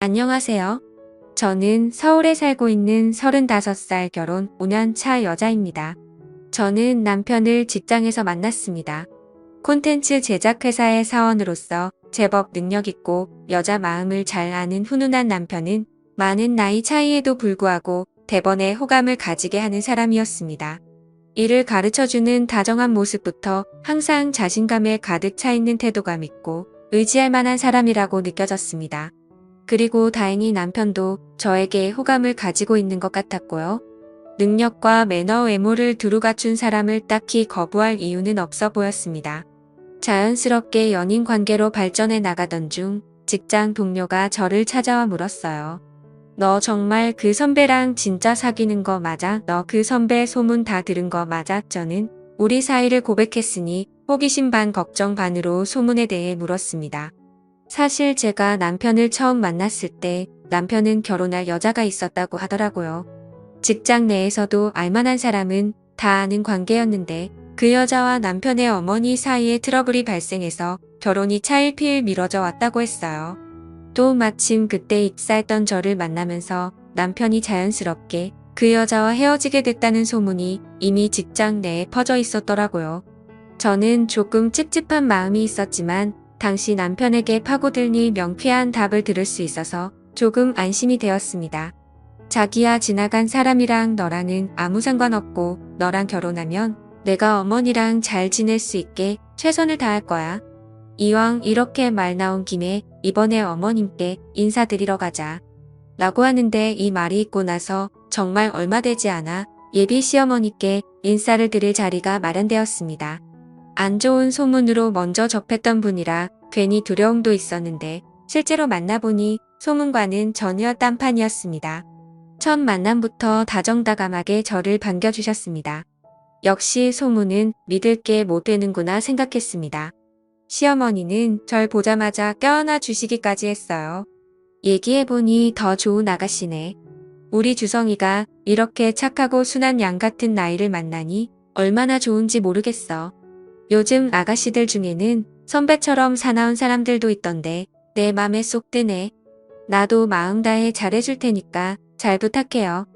안녕하세요. 저는 서울에 살고 있는 35살 결혼 5년 차 여자입니다. 저는 남편을 직장에서 만났습니다. 콘텐츠 제작 회사의 사원으로서 제법 능력 있고 여자 마음을 잘 아는 훈훈한 남편은 많은 나이 차이에도 불구하고 대번에 호감을 가지게 하는 사람이었습니다. 일을 가르쳐주는 다정한 모습부터 항상 자신감에 가득 차 있는 태도가 믿고 의지할 만한 사람이라고 느껴졌습니다. 그리고 다행히 남편도 저에게 호감을 가지고 있는 것 같았고요. 능력과 매너 외모를 두루 갖춘 사람을 딱히 거부할 이유는 없어 보였습니다. 자연스럽게 연인 관계로 발전해 나가던 중 직장 동료가 저를 찾아와 물었어요. 너 정말 그 선배랑 진짜 사귀는 거 맞아? 너 그 선배 소문 다 들은 거 맞아? 저는 우리 사이를 고백했으니 호기심 반 걱정 반으로 소문에 대해 물었습니다. 사실 제가 남편을 처음 만났을 때 남편은 결혼할 여자가 있었다고 하더라고요. 직장 내에서도 알만한 사람은 다 아는 관계였는데 그 여자와 남편의 어머니 사이에 트러블이 발생해서 결혼이 차일피일 미뤄져 왔다고 했어요. 또 마침 그때 입사했던 저를 만나면서 남편이 자연스럽게 그 여자와 헤어지게 됐다는 소문이 이미 직장 내에 퍼져 있었더라고요. 저는 조금 찝찝한 마음이 있었지만 당시 남편에게 파고들니 명쾌한 답을 들을 수 있어서 조금 안심이 되었습니다. 자기야, 지나간 사람이랑 너랑은 아무 상관없고 너랑 결혼하면 내가 어머니랑 잘 지낼 수 있게 최선을 다할 거야. 이왕 이렇게 말 나온 김에 이번에 어머님께 인사드리러 가자. 라고 하는데 이 말이 있고 나서 정말 얼마 되지 않아 예비 시어머니께 인사를 드릴 자리가 마련되었습니다. 안 좋은 소문으로 먼저 접했던 분이라 괜히 두려움도 있었는데 실제로 만나보니 소문과는 전혀 딴판이었습니다. 첫 만남부터 다정다감하게 저를 반겨주셨습니다. 역시 소문은 믿을 게 못 되는구나 생각했습니다. 시어머니는 절 보자마자 껴안아 주시기까지 했어요. 얘기해보니 더 좋은 아가씨네. 우리 주성이가 이렇게 착하고 순한 양 같은 나이를 만나니 얼마나 좋은지 모르겠어. 요즘 아가씨들 중에는 선배처럼 사나운 사람들도 있던데 내 맘에 쏙 드네. 나도 마음 다해 잘해줄 테니까 잘 부탁해요.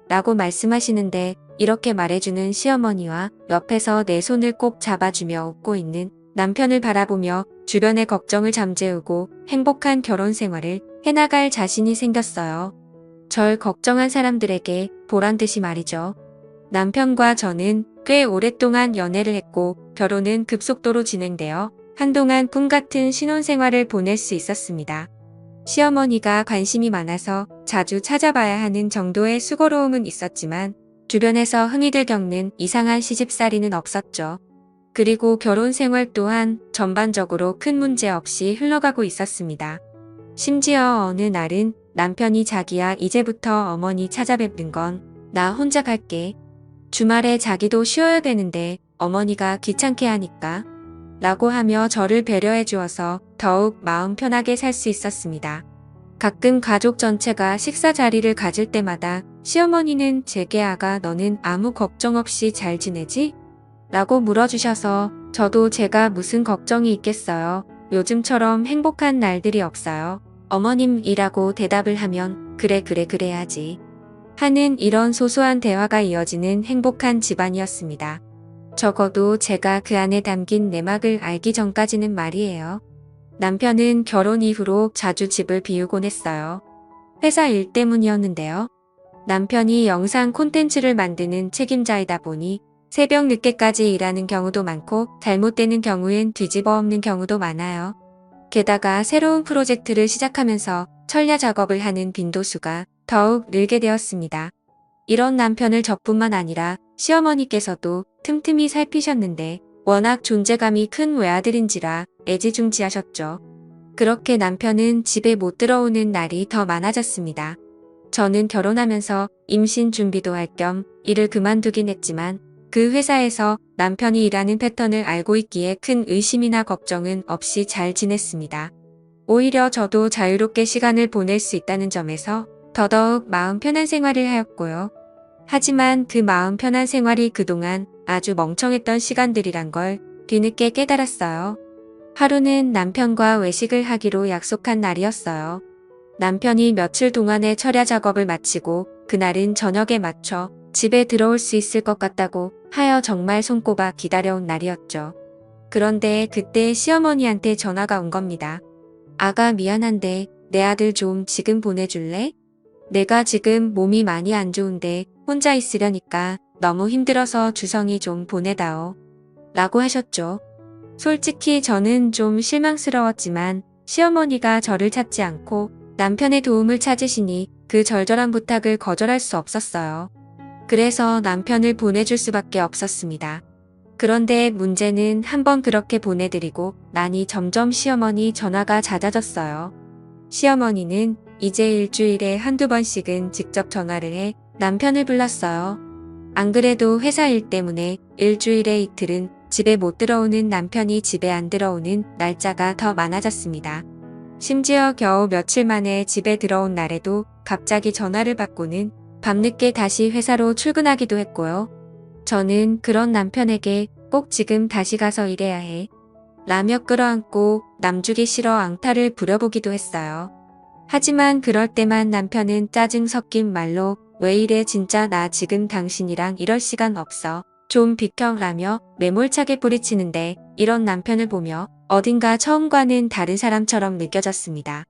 라고 말씀하시는데 이렇게 말해주는 시어머니와 옆에서 내 손을 꼭 잡아주며 웃고 있는 남편을 바라보며 주변의 걱정을 잠재우고 행복한 결혼 생활을 해나갈 자신이 생겼어요. 절 걱정한 사람들에게 보란듯이 말이죠. 남편과 저는 꽤 오랫동안 연애를 했고 결혼은 급속도로 진행되어 한동안 꿈같은 신혼생활을 보낼 수 있었습니다. 시어머니가 관심이 많아서 자주 찾아봐야 하는 정도의 수고로움은 있었지만 주변에서 흔히들 겪는 이상한 시집살이는 없었죠. 그리고 결혼 생활 또한 전반적으로 큰 문제 없이 흘러가고 있었습니다. 심지어 어느 날은 남편이 자기야 이제부터 어머니 찾아뵙는 건 나 혼자 갈게. 주말에 자기도 쉬어야 되는데 어머니가 귀찮게 하니까 라고 하며 저를 배려해 주어서 더욱 마음 편하게 살 수 있었습니다. 가끔 가족 전체가 식사 자리를 가질 때마다 시어머니는 제게 아가 너는 아무 걱정 없이 잘 지내지? 라고 물어주셔서 저도 제가 무슨 걱정이 있겠어요. 요즘처럼 행복한 날들이 없어요. 어머님이라고 대답을 하면 그래 그래야지. 하는 이런 소소한 대화가 이어지는 행복한 집안이었습니다. 적어도 제가 그 안에 담긴 내막을 알기 전까지는 말이에요. 남편은 결혼 이후로 자주 집을 비우곤 했어요. 회사 일 때문이었는데요. 남편이 영상 콘텐츠를 만드는 책임자이다 보니 새벽 늦게까지 일하는 경우도 많고 잘못되는 경우엔 뒤집어 엎는 경우도 많아요. 게다가 새로운 프로젝트를 시작하면서 철야 작업을 하는 빈도수가 더욱 늘게 되었습니다. 이런 남편을 저뿐만 아니라 시어머니께서도 틈틈이 살피셨는데 워낙 존재감이 큰 외아들인지라 애지중지하셨죠. 그렇게 남편은 집에 못 들어오는 날이 더 많아졌습니다. 저는 결혼하면서 임신 준비도 할 겸 일을 그만두긴 했지만 그 회사에서 남편이 일하는 패턴을 알고 있기에 큰 의심이나 걱정은 없이 잘 지냈습니다. 오히려 저도 자유롭게 시간을 보낼 수 있다는 점에서 더더욱 마음 편한 생활을 하였고요. 하지만 그 마음 편한 생활이 그동안 아주 멍청했던 시간들이란 걸 뒤늦게 깨달았어요. 하루는 남편과 외식을 하기로 약속한 날이었어요. 남편이 며칠 동안의 철야 작업을 마치고 그날은 저녁에 맞춰 집에 들어올 수 있을 것 같다고 하여 정말 손꼽아 기다려온 날이었죠. 그런데 그때 시어머니한테 전화가 온 겁니다. 아가 미안한데 내 아들 좀 지금 보내줄래? 내가 지금 몸이 많이 안 좋은데 혼자 있으려니까 너무 힘들어서 주성이 좀 보내다오. 라고 하셨죠. 솔직히 저는 좀 실망스러웠지만 시어머니가 저를 찾지 않고 남편의 도움을 찾으시니 그 절절한 부탁을 거절할 수 없었어요. 그래서 남편을 보내줄 수밖에 없었습니다. 그런데 문제는 한번 그렇게 보내드리고 나니 점점 시어머니 전화가 잦아졌어요. 시어머니는 이제 일주일에 한두 번씩은 직접 전화를 해 남편을 불렀어요. 안 그래도 회사 일 때문에 일주일에 이틀은 집에 못 들어오는 남편이 집에 안 들어오는 날짜가 더 많아졌습니다. 심지어 겨우 며칠 만에 집에 들어온 날에도 갑자기 전화를 받고는 밤늦게 다시 회사로 출근하기도 했고요. 저는 그런 남편에게 꼭 지금 다시 가서 일해야 해. 라며 끌어안고 남주기 싫어 앙탈을 부려보기도 했어요. 하지만 그럴 때만 남편은 짜증 섞인 말로 왜 이래 진짜 나 지금 당신이랑 이럴 시간 없어. 좀 비켜라며 매몰차게 뿌리치는데 이런 남편을 보며 어딘가 처음과는 다른 사람처럼 느껴졌습니다.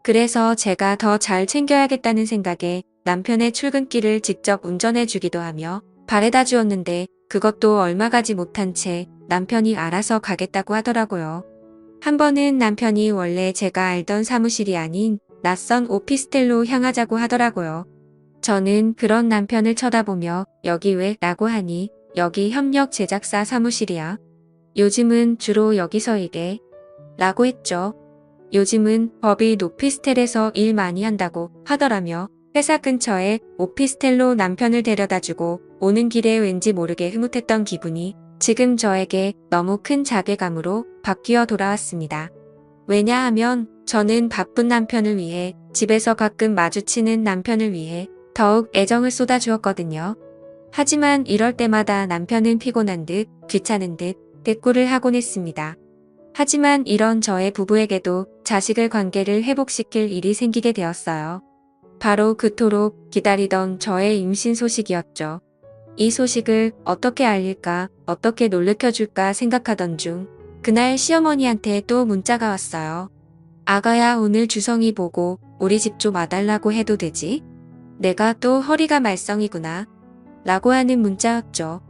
그래서 제가 더 잘 챙겨야겠다는 생각에 남편의 출근길을 직접 운전해 주기도 하며 바래다 주었는데 그것도 얼마 가지 못한 채 남편이 알아서 가겠다고 하더라고요. 한 번은 남편이 원래 제가 알던 사무실이 아닌 낯선 오피스텔로 향하자고 하더라고요. 저는 그런 남편을 쳐다보며 여기 왜? 라고 하니 여기 협력 제작사 사무실이야. 요즘은 주로 여기서 일해. 라고 했죠. 요즘은 법인 오피스텔에서 일 많이 한다고 하더라며 회사 근처에 오피스텔로 남편을 데려다주고 오는 길에 왠지 모르게 흐뭇했던 기분이 지금 저에게 너무 큰 자괴감으로 바뀌어 돌아왔습니다. 왜냐하면 저는 바쁜 남편을 위해 집에서 가끔 마주치는 남편을 위해 더욱 애정을 쏟아주었거든요. 하지만 이럴 때마다 남편은 피곤한 듯 귀찮은 듯 대꾸를 하곤 했습니다. 하지만 이런 저의 부부에게도 자식을 관계를 회복시킬 일이 생기게 되었어요. 바로 그토록 기다리던 저의 임신 소식이었죠. 이 소식을 어떻게 알릴까, 어떻게 놀래켜줄까 생각하던 중 그날 시어머니한테 또 문자가 왔어요. 아가야 오늘 주성이 보고 우리 집 좀 와달라고 해도 되지? 내가 또 허리가 말썽이구나. 라고 하는 문자였죠.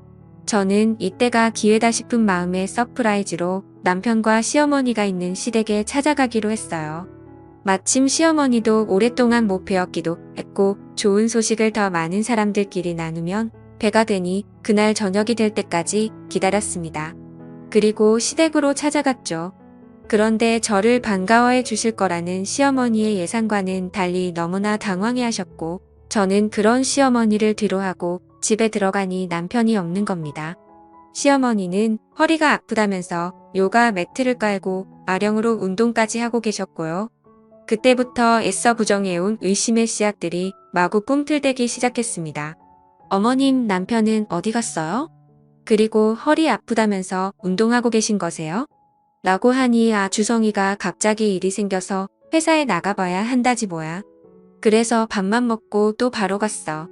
저는 이때가 기회다 싶은 마음에 서프라이즈로 남편과 시어머니가 있는 시댁에 찾아가기로 했어요. 마침 시어머니도 오랫동안 못 뵈었기도 했고 좋은 소식을 더 많은 사람들끼리 나누면 배가 되니 그날 저녁이 될 때까지 기다렸습니다. 그리고 시댁으로 찾아갔죠. 그런데 저를 반가워해 주실 거라는 시어머니의 예상과는 달리 너무나 당황해 하셨고 저는 그런 시어머니를 뒤로하고 집에 들어가니 남편이 없는 겁니다. 시어머니는 허리가 아프다면서 요가 매트를 깔고 아령으로 운동까지 하고 계셨고요. 그때부터 애써 부정해온 의심의 씨앗들이 마구 꿈틀대기 시작했습니다. 어머님, 남편은 어디 갔어요? 그리고 허리 아프다면서 운동하고 계신 거세요? 라고 하니 주성이가 갑자기 일이 생겨서 회사에 나가봐야 한다지 뭐야. 그래서 밥만 먹고 또 바로 갔어.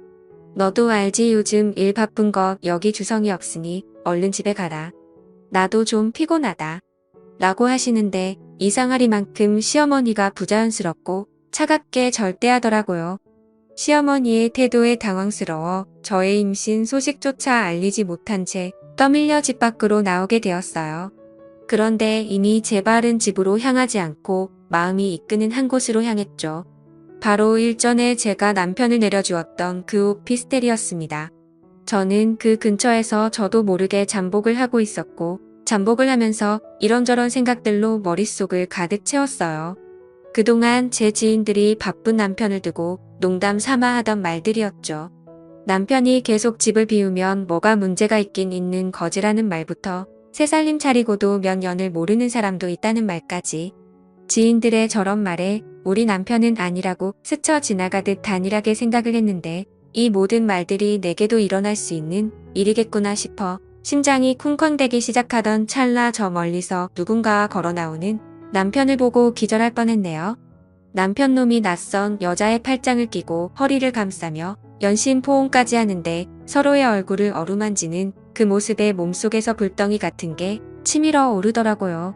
너도 알지 요즘 일 바쁜 거 여기 주성이 없으니 얼른 집에 가라. 나도 좀 피곤하다. 라고 하시는데 이상하리만큼 시어머니가 부자연스럽고 차갑게 절대하더라고요. 시어머니의 태도에 당황스러워 저의 임신 소식조차 알리지 못한 채 떠밀려 집 밖으로 나오게 되었어요. 그런데 이미 제 발은 집으로 향하지 않고 마음이 이끄는 한 곳으로 향했죠. 바로 일전에 제가 남편을 내려주었던 그 오피스텔이었습니다. 저는 그 근처에서 저도 모르게 잠복을 하고 있었고 잠복을 하면서 이런저런 생각들로 머릿속을 가득 채웠어요. 그동안 제 지인들이 바쁜 남편을 두고 농담 삼아 하던 말들이었죠. 남편이 계속 집을 비우면 뭐가 문제가 있긴 있는 거지라는 말부터 새 살림 차리고도 몇 년을 모르는 사람도 있다는 말까지 지인들의 저런 말에 우리 남편은 아니라고 스쳐 지나가듯 단일하게 생각을 했는데 이 모든 말들이 내게도 일어날 수 있는 일이겠구나 싶어 심장이 쿵쾅대기 시작하던 찰나 저 멀리서 누군가가 걸어 나오는 남편을 보고 기절할 뻔했네요. 남편 놈이 낯선 여자의 팔짱을 끼고 허리를 감싸며 연신 포옹까지 하는데 서로의 얼굴을 어루만지는 그 모습에 몸속에서 불덩이 같은 게 치밀어 오르더라고요.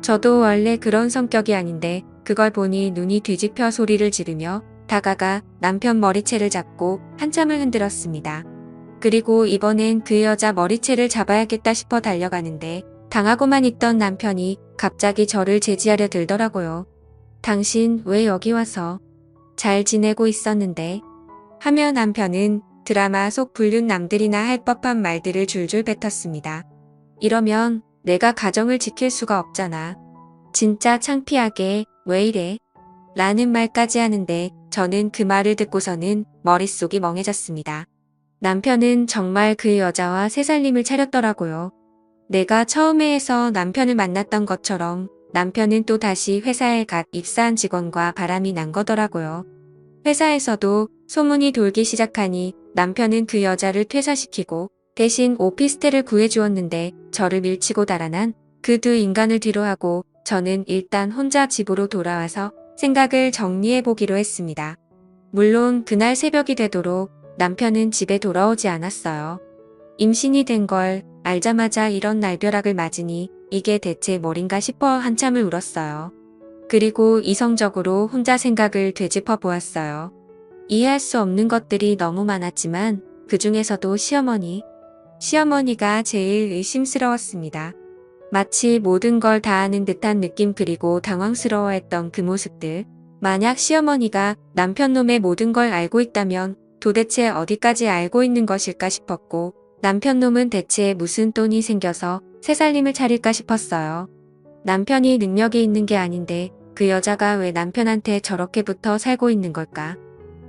저도 원래 그런 성격이 아닌데 그걸 보니 눈이 뒤집혀 소리를 지르며 다가가 남편 머리채를 잡고 한참을 흔들었습니다. 그리고 이번엔 그 여자 머리채를 잡아야겠다 싶어 달려가는데 당하고만 있던 남편이 갑자기 저를 제지하려 들더라고요. 당신 왜 여기 와서? 잘 지내고 있었는데? 하며 남편은 드라마 속 불륜 남들이나 할 법한 말들을 줄줄 뱉었습니다. 이러면 내가 가정을 지킬 수가 없잖아. 진짜 창피하게 왜 이래? 라는 말까지 하는데 저는 그 말을 듣고서는 머릿속이 멍해졌습니다. 남편은 정말 그 여자와 새살림을 차렸더라고요. 내가 처음에 해서 남편을 만났던 것처럼 남편은 또 다시 회사에 갓 입사한 직원과 바람이 난 거더라고요. 회사에서도 소문이 돌기 시작하니 남편은 그 여자를 퇴사시키고 대신 오피스텔을 구해주었는데 저를 밀치고 달아난 그 두 인간을 뒤로하고 저는 일단 혼자 집으로 돌아와서 생각을 정리해보기로 했습니다. 물론 그날 새벽이 되도록 남편은 집에 돌아오지 않았어요. 임신이 된 걸 알자마자 이런 날벼락을 맞으니 이게 대체 뭘인가 싶어 한참을 울었어요. 그리고 이성적으로 혼자 생각을 되짚어 보았어요. 이해할 수 없는 것들이 너무 많았지만 그 중에서도 시어머니가 제일 의심스러웠습니다. 마치 모든 걸 다 아는 듯한 느낌 그리고 당황스러워했던 그 모습들. 만약 시어머니가 남편 놈의 모든 걸 알고 있다면 도대체 어디까지 알고 있는 것일까 싶었고 남편 놈은 대체 무슨 돈이 생겨서 새살림을 차릴까 싶었어요. 남편이 능력이 있는 게 아닌데 그 여자가 왜 남편한테 저렇게 붙어 살고 있는 걸까?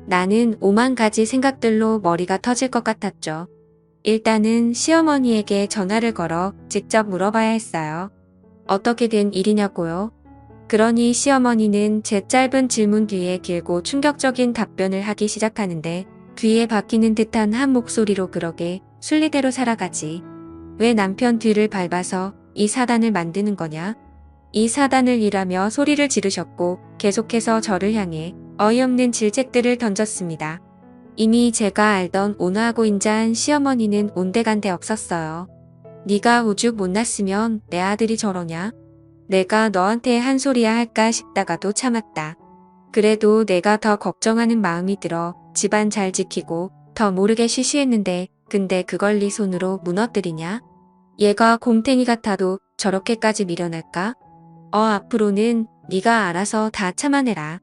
나는 오만 가지 생각들로 머리가 터질 것 같았죠. 일단은 시어머니에게 전화를 걸어 직접 물어봐야 했어요. 어떻게 된 일이냐고요? 그러니 시어머니는 제 짧은 질문 뒤에 길고 충격적인 답변을 하기 시작하는데 귀에 박히는 듯한 한 목소리로 그러게 순리대로 살아가지. 왜 남편 뒤를 밟아서 이 사단을 만드는 거냐? 이 사단을 이라며 소리를 지르셨고 계속해서 저를 향해 어이없는 질책들을 던졌습니다. 이미 제가 알던 온화하고 인자한 시어머니는 온데간데 없었어요. 네가 오죽 못났으면 내 아들이 저러냐? 내가 너한테 한 소리야 할까 싶다가도 참았다. 그래도 내가 더 걱정하는 마음이 들어 집안 잘 지키고 더 모르게 쉬쉬했는데 근데 그걸 네 손으로 무너뜨리냐? 얘가 곰탱이 같아도 저렇게까지 미련할까? 앞으로는 네가 알아서 다 참아내라.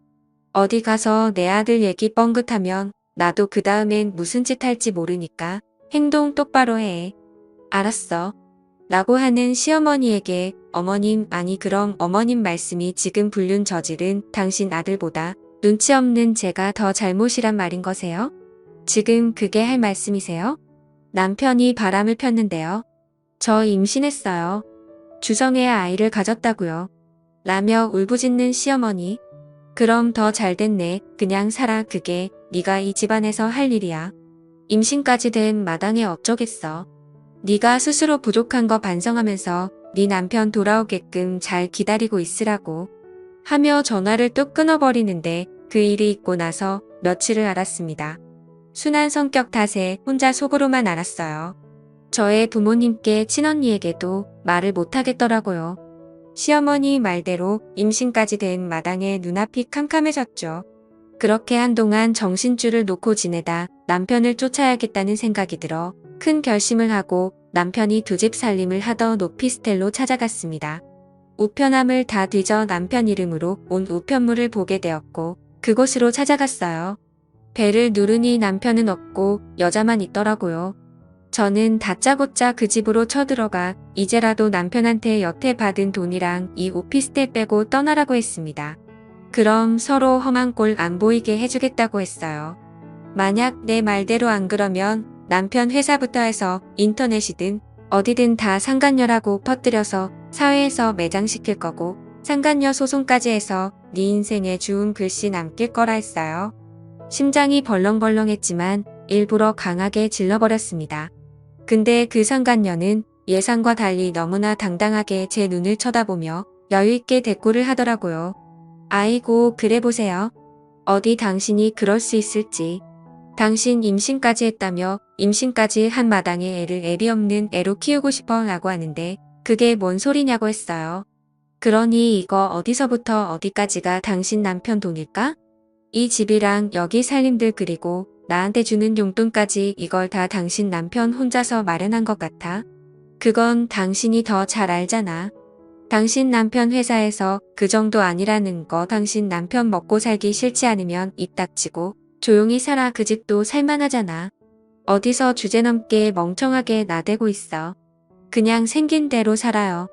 어디 가서 내 아들 얘기 뻥긋하면 나도 그 다음엔 무슨 짓 할지 모르니까 행동 똑바로 해. 알았어. 라고 하는 시어머니에게 어머님 아니 그럼 어머님 말씀이 지금 불륜 저지른 당신 아들보다 눈치 없는 제가 더 잘못이란 말인 거세요? 지금 그게 할 말씀이세요? 남편이 바람을 폈는데요. 저 임신했어요. 주성의 아이를 가졌다고요. 라며 울부짖는 시어머니. 그럼 더 잘됐네. 그냥 살아. 그게 네가 이 집안에서 할 일이야. 임신까지 된 마당에 어쩌겠어. 네가 스스로 부족한 거 반성하면서 네 남편 돌아오게끔 잘 기다리고 있으라고. 하며 전화를 뚝 끊어버리는데 그 일이 있고 나서 며칠을 알았습니다. 순한 성격 탓에 혼자 속으로만 알았어요. 저의 부모님께 친언니에게도 말을 못하겠더라고요. 시어머니 말대로 임신까지 된 마당에 눈앞이 캄캄해졌죠. 그렇게 한동안 정신줄을 놓고 지내다 남편을 쫓아야겠다는 생각이 들어 큰 결심을 하고 남편이 두 집 살림을 하던 오피스텔로 찾아갔습니다. 우편함을 다 뒤져 남편 이름으로 온 우편물을 보게 되었고 그곳으로 찾아갔어요. 배를 누르니 남편은 없고 여자만 있더라고요. 저는 다짜고짜 그 집으로 쳐들어가 이제라도 남편한테 여태 받은 돈이랑 이 오피스텔 빼고 떠나라고 했습니다. 그럼 서로 험한 꼴 안 보이게 해주겠다고 했어요. 만약 내 말대로 안 그러면 남편 회사부터 해서 인터넷이든 어디든 다 상간녀라고 퍼뜨려서 사회에서 매장시킬 거고 상간녀 소송까지 해서 네 인생에 주운 글씨 남길 거라 했어요. 심장이 벌렁벌렁했지만 일부러 강하게 질러버렸습니다. 근데 그 상간녀는 예상과 달리 너무나 당당하게 제 눈을 쳐다보며 여유있게 대꾸를 하더라고요. 아이고, 그래 보세요. 어디 당신이 그럴 수 있을지. 당신 임신까지 했다며 임신까지 한 마당에 애를 애비 없는 애로 키우고 싶어 라고 하는데 그게 뭔 소리냐고 했어요. 그러니 이거 어디서부터 어디까지가 당신 남편 돈일까? 이 집이랑 여기 살림들 그리고 나한테 주는 용돈까지 이걸 다 당신 남편 혼자서 마련한 것 같아. 그건 당신이 더 잘 알잖아. 당신 남편 회사에서 그 정도 아니라는 거 당신 남편 먹고 살기 싫지 않으면 입 닥치고 조용히 살아 그 집도 살만하잖아. 어디서 주제넘게 멍청하게 나대고 있어. 그냥 생긴 대로 살아요.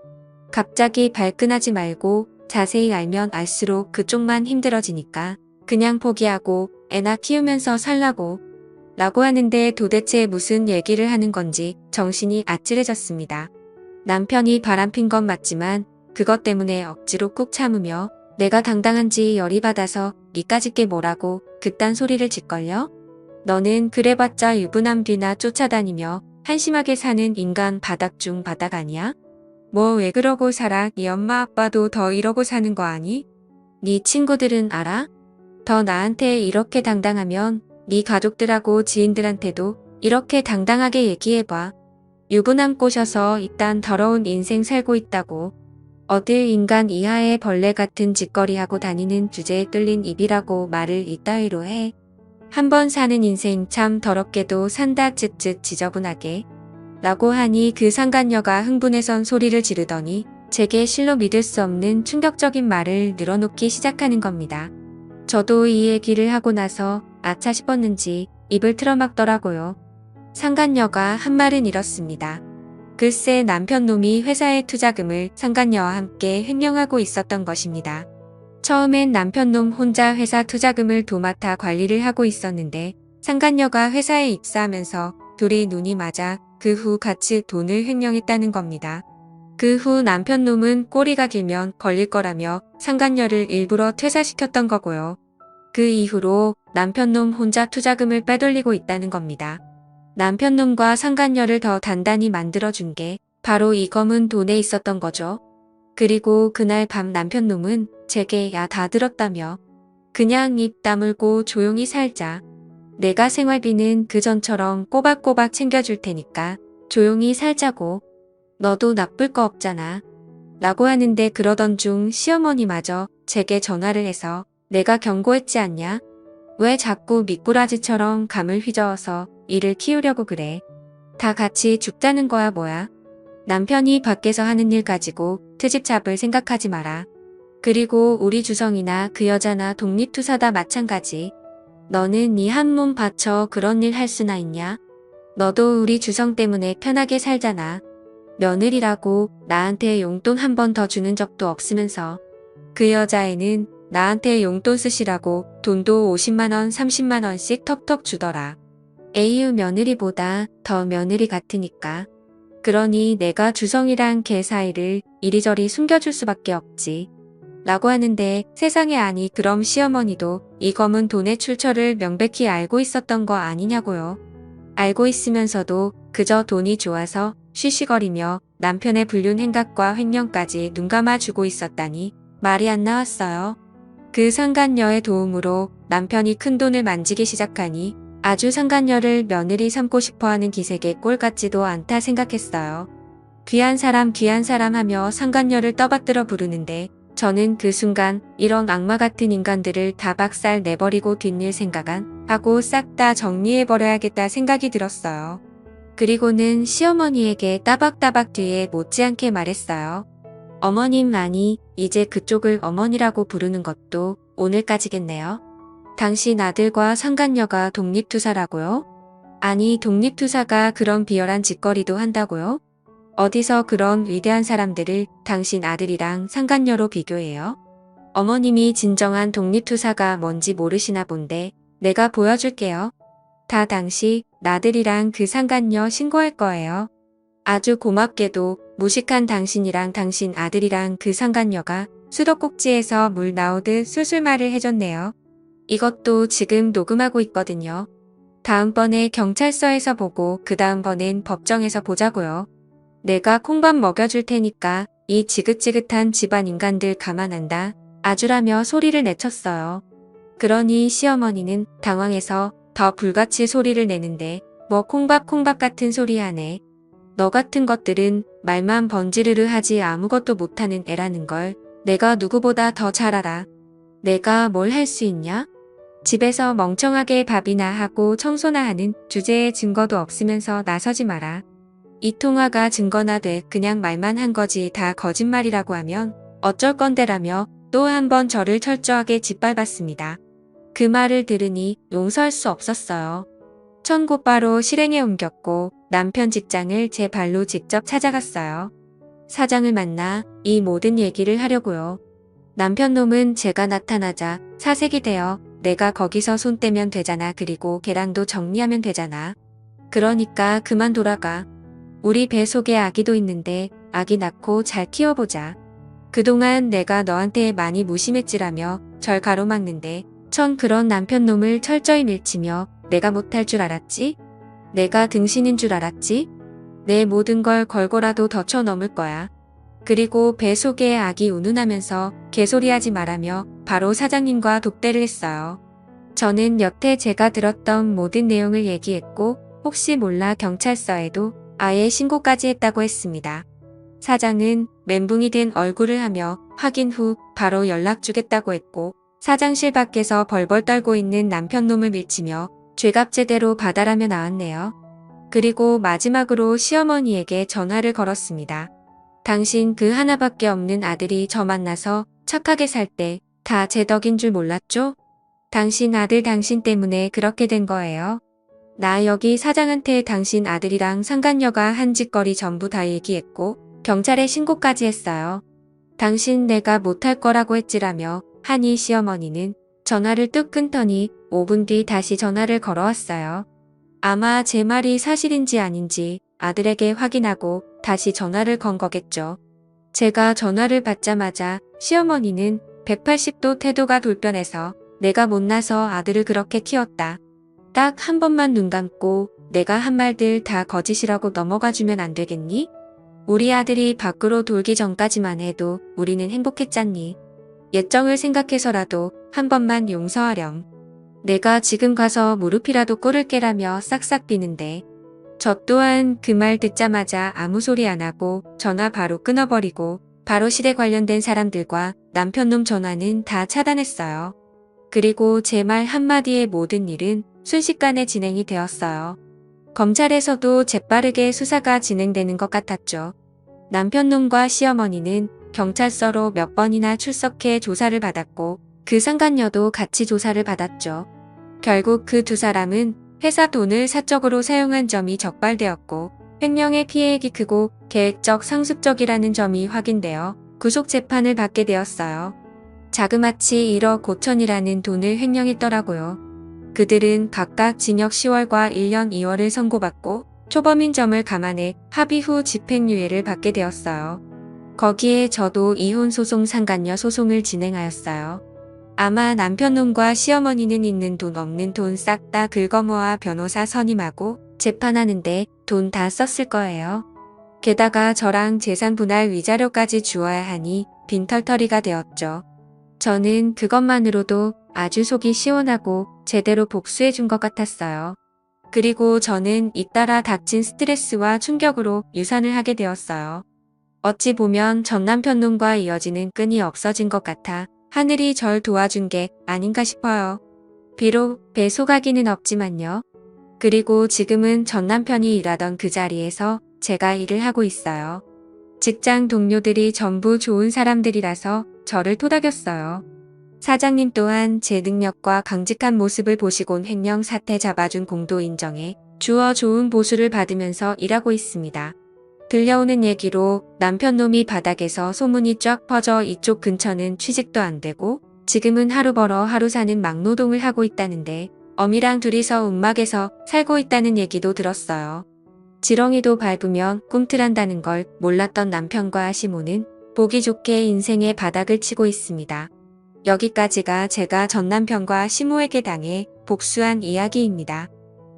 갑자기 발끈하지 말고 자세히 알면 알수록 그쪽만 힘들어지니까 그냥 포기하고 애나 키우면서 살라고 라고 하는데 도대체 무슨 얘기를 하는 건지 정신이 아찔해졌습니다. 남편이 바람핀 건 맞지만 그것 때문에 억지로 꾹 참으며 내가 당당한지 열이 받아서 니까짓 게 뭐라고 그딴 소리를 짓걸요? 너는 그래봤자 유부남 뒤나 쫓아다니며 한심하게 사는 인간 바닥 중 바닥 아니야? 뭐 왜 그러고 살아? 네 엄마 아빠도 더 이러고 사는 거 아니? 네 친구들은 알아? 더 나한테 이렇게 당당하면 네 가족들하고 지인들한테도 이렇게 당당하게 얘기해봐. 유부남 꼬셔서 이딴 더러운 인생 살고 있다고. 어딜 인간 이하의 벌레 같은 짓거리하고 다니는 주제에 뚫린 입이라고 말을 이따위로 해. 한 번 사는 인생 참 더럽게도 산다 쯧쯧 지저분하게. 라고 하니 그 상간녀가 흥분해선 소리를 지르더니 제게 실로 믿을 수 없는 충격적인 말을 늘어놓기 시작하는 겁니다. 저도 이 얘기를 하고 나서 아차 싶었는지 입을 틀어막더라고요. 상간녀가 한 말은 이렇습니다. 글쎄 남편 놈이 회사의 투자금을 상간녀와 함께 횡령하고 있었던 것입니다. 처음엔 남편 놈 혼자 회사 투자금을 도맡아 관리를 하고 있었는데 상간녀가 회사에 입사하면서 둘이 눈이 맞아 그 후 같이 돈을 횡령했다는 겁니다. 그 후 남편 놈은 꼬리가 길면 걸릴 거라며 상간녀를 일부러 퇴사시켰던 거고요. 그 이후로 남편 놈 혼자 투자금을 빼돌리고 있다는 겁니다. 남편 놈과 상간녀를 더 단단히 만들어준 게 바로 이 검은 돈에 있었던 거죠. 그리고 그날 밤 남편 놈은 제게 야 다 들었다며 그냥 입 다물고 조용히 살자. 내가 생활비는 그 전처럼 꼬박꼬박 챙겨줄 테니까 조용히 살자고. 너도 나쁠 거 없잖아. 라고 하는데 그러던 중 시어머니마저 제게 전화를 해서 내가 경고했지 않냐? 왜 자꾸 미꾸라지처럼 감을 휘저어서 일을 키우려고 그래? 다 같이 죽자는 거야 뭐야? 남편이 밖에서 하는 일 가지고 트집 잡을 생각하지 마라. 그리고 우리 주성이나 그 여자나 독립투사다 마찬가지. 너는 네 한 몸 바쳐 그런 일 할 수나 있냐? 너도 우리 주성 때문에 편하게 살잖아. 며느리라고 나한테 용돈 한 번 더 주는 적도 없으면서. 그 여자애는 나한테 용돈 쓰시라고 돈도 50만원 30만원씩 턱턱 주더라. 에이유 며느리보다 더 며느리 같으니까. 그러니 내가 주성이랑 걔 사이를 이리저리 숨겨줄 수밖에 없지. 라고 하는데 세상에 아니 그럼 시어머니도 이 검은 돈의 출처를 명백히 알고 있었던 거 아니냐고요. 알고 있으면서도 그저 돈이 좋아서 쉬쉬거리며 남편의 불륜 행각과 횡령까지 눈감아주고 있었다니 말이 안 나왔어요. 그 상간녀의 도움으로 남편이 큰돈을 만지기 시작하니 아주 상간녀를 며느리 삼고 싶어하는 기색의 꼴 같지도 않다 생각했어요. 귀한 사람 하며 상간녀를 떠받들어 부르는데 저는 그 순간 이런 악마 같은 인간들을 다 박살 내버리고 뒷일 생각 안 하고 싹 다 정리해버려야겠다 생각이 들었어요. 그리고는 시어머니에게 따박따박 뒤에 못지않게 말했어요. 어머님 아니 이제 그쪽을 어머니라고 부르는 것도 오늘까지겠네요. 당신 아들과 상간녀가 독립투사라고요? 아니 독립투사가 그런 비열한 짓거리도 한다고요? 어디서 그런 위대한 사람들을 당신 아들이랑 상간녀로 비교해요? 어머님이 진정한 독립투사가 뭔지 모르시나 본데 내가 보여줄게요. 다 당시 나들이랑 그 상간녀 신고할 거예요. 아주 고맙게도 무식한 당신이랑 당신 아들이랑 그 상간녀가 수도꼭지에서 물 나오듯 술술 말을 해줬네요. 이것도 지금 녹음하고 있거든요. 다음번에 경찰서에서 보고 그 다음번엔 법정에서 보자고요. 내가 콩밥 먹여줄 테니까 이 지긋지긋한 집안 인간들 가만한다. 아주라며 소리를 내쳤어요. 그러니 시어머니는 당황해서 더 불같이 소리를 내는데 뭐 콩밥콩밥 같은 소리 하네. 너 같은 것들은 말만 번지르르 하지 아무것도 못하는 애라는 걸 내가 누구보다 더 잘 알아. 내가 뭘 할 수 있냐? 집에서 멍청하게 밥이나 하고 청소나 하는 주제에 증거도 없으면서 나서지 마라. 이 통화가 증거나 돼 그냥 말만 한 거지 다 거짓말이라고 하면 어쩔 건데라며 또 한 번 저를 철저하게 짓밟았습니다. 그 말을 들으니 용서할 수 없었어요. 전 곧바로 실행에 옮겼고 남편 직장을 제 발로 직접 찾아갔어요. 사장을 만나 이 모든 얘기를 하려고요. 남편 놈은 제가 나타나자 사색이 되어 내가 거기서 손 떼면 되잖아. 그리고 계량도 정리하면 되잖아. 그러니까 그만 돌아가. 우리 배 속에 아기도 있는데 아기 낳고 잘 키워보자. 그동안 내가 너한테 많이 무심했지라며 절 가로막는데 전 그런 남편 놈을 철저히 밀치며 내가 못할 줄 알았지? 내가 등신인 줄 알았지? 내 모든 걸 걸고라도 더 쳐넘을 거야. 그리고 배 속에 아기 운운하면서 개소리하지 말라며 바로 사장님과 독대를 했어요. 저는 여태 제가 들었던 모든 내용을 얘기했고 혹시 몰라 경찰서에도 아예 신고까지 했다고 했습니다. 사장은 멘붕이 된 얼굴을 하며 확인 후 바로 연락 주겠다고 했고 사장실 밖에서 벌벌 떨고 있는 남편 놈을 밀치며 죄값 제대로 받아라며 나왔네요. 그리고 마지막으로 시어머니에게 전화를 걸었습니다. 당신 그 하나밖에 없는 아들이 저 만나서 착하게 살 때 다 제 덕인 줄 몰랐죠? 당신 아들 당신 때문에 그렇게 된 거예요. 나 여기 사장한테 당신 아들이랑 상간녀가 한 짓거리 전부 다 얘기했고 경찰에 신고까지 했어요. 당신 내가 못할 거라고 했지라며 하니 시어머니는 전화를 뚝 끊더니 5분 뒤 다시 전화를 걸어왔어요. 아마 제 말이 사실인지 아닌지 아들에게 확인하고 다시 전화를 건 거겠죠. 제가 전화를 받자마자 시어머니는 180도 태도가 돌변해서 내가 못나서 아들을 그렇게 키웠다. 딱 한 번만 눈 감고 내가 한 말들 다 거짓이라고 넘어가 주면 안 되겠니? 우리 아들이 밖으로 돌기 전까지만 해도 우리는 행복했잖니. 예정을 생각해서라도 한 번만 용서하렴. 내가 지금 가서 무릎이라도 꿇을게라며 싹싹 비는데 저 또한 그 말 듣자마자 아무 소리 안 하고 전화 바로 끊어버리고 바로 실에 관련된 사람들과 남편놈 전화는 다 차단했어요. 그리고 제 말 한마디의 모든 일은 순식간에 진행이 되었어요. 검찰에서도 재빠르게 수사가 진행되는 것 같았죠. 남편놈과 시어머니는 경찰서로 몇 번이나 출석해 조사를 받았고 그 상간녀도 같이 조사를 받았죠. 결국 그 두 사람은 회사 돈을 사적으로 사용한 점이 적발되었고 횡령의 피해액이 크고 계획적 상습적이라는 점이 확인되어 구속 재판을 받게 되었어요. 자그마치 1억 5천이라는 돈을 횡령했더라고요. 그들은 각각 징역 10월과 1년 2월을 선고받고 초범인 점을 감안해 합의 후 집행유예를 받게 되었어요. 거기에 저도 이혼소송 상간녀 소송을 진행하였어요. 아마 남편놈과 시어머니는 있는 돈 없는 돈 싹 다 긁어모아 변호사 선임하고 재판하는데 돈 다 썼을 거예요. 게다가 저랑 재산 분할 위자료까지 주어야 하니 빈털터리가 되었죠. 저는 그것만으로도 아주 속이 시원하고 제대로 복수해 준 것 같았어요. 그리고 저는 잇따라 닥친 스트레스와 충격으로 유산을 하게 되었어요. 어찌 보면 전 남편놈과 이어지는 끈이 없어진 것 같아 하늘이 절 도와준 게 아닌가 싶어요. 비록 배 소가기는 없지만요. 그리고 지금은 전 남편이 일하던 그 자리에서 제가 일을 하고 있어요. 직장 동료들이 전부 좋은 사람들이라서 저를 토닥였어요. 사장님 또한 제 능력과 강직한 모습을 보시곤 횡령 사태 잡아준 공도 인정해 주어 좋은 보수를 받으면서 일하고 있습니다. 들려오는 얘기로 남편놈이 바닥에서 소문이 쫙 퍼져 이쪽 근처는 취직도 안 되고 지금은 하루 벌어 하루 사는 막노동을 하고 있다는데 어미랑 둘이서 움막에서 살고 있다는 얘기도 들었어요. 지렁이도 밟으면 꿈틀한다는 걸 몰랐던 남편과 시모는 보기 좋게 인생의 바닥을 치고 있습니다. 여기까지가 제가 전 남편과 시모에게 당해 복수한 이야기입니다.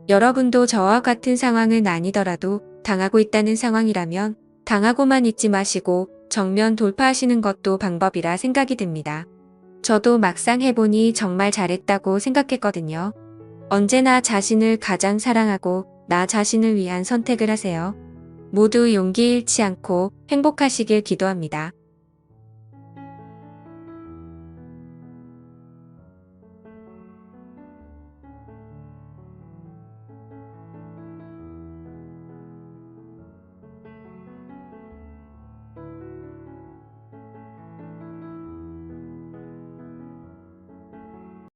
여러분도 저와 같은 상황은 아니더라도 당하고 있다는 상황이라면 당하고만 있지 마시고 정면 돌파하시는 것도 방법이라 생각이 듭니다. 저도 막상 해보니 정말 잘했다고 생각했거든요. 언제나 자신을 가장 사랑하고 나 자신을 위한 선택을 하세요. 모두 용기 잃지 않고 행복하시길 기도합니다.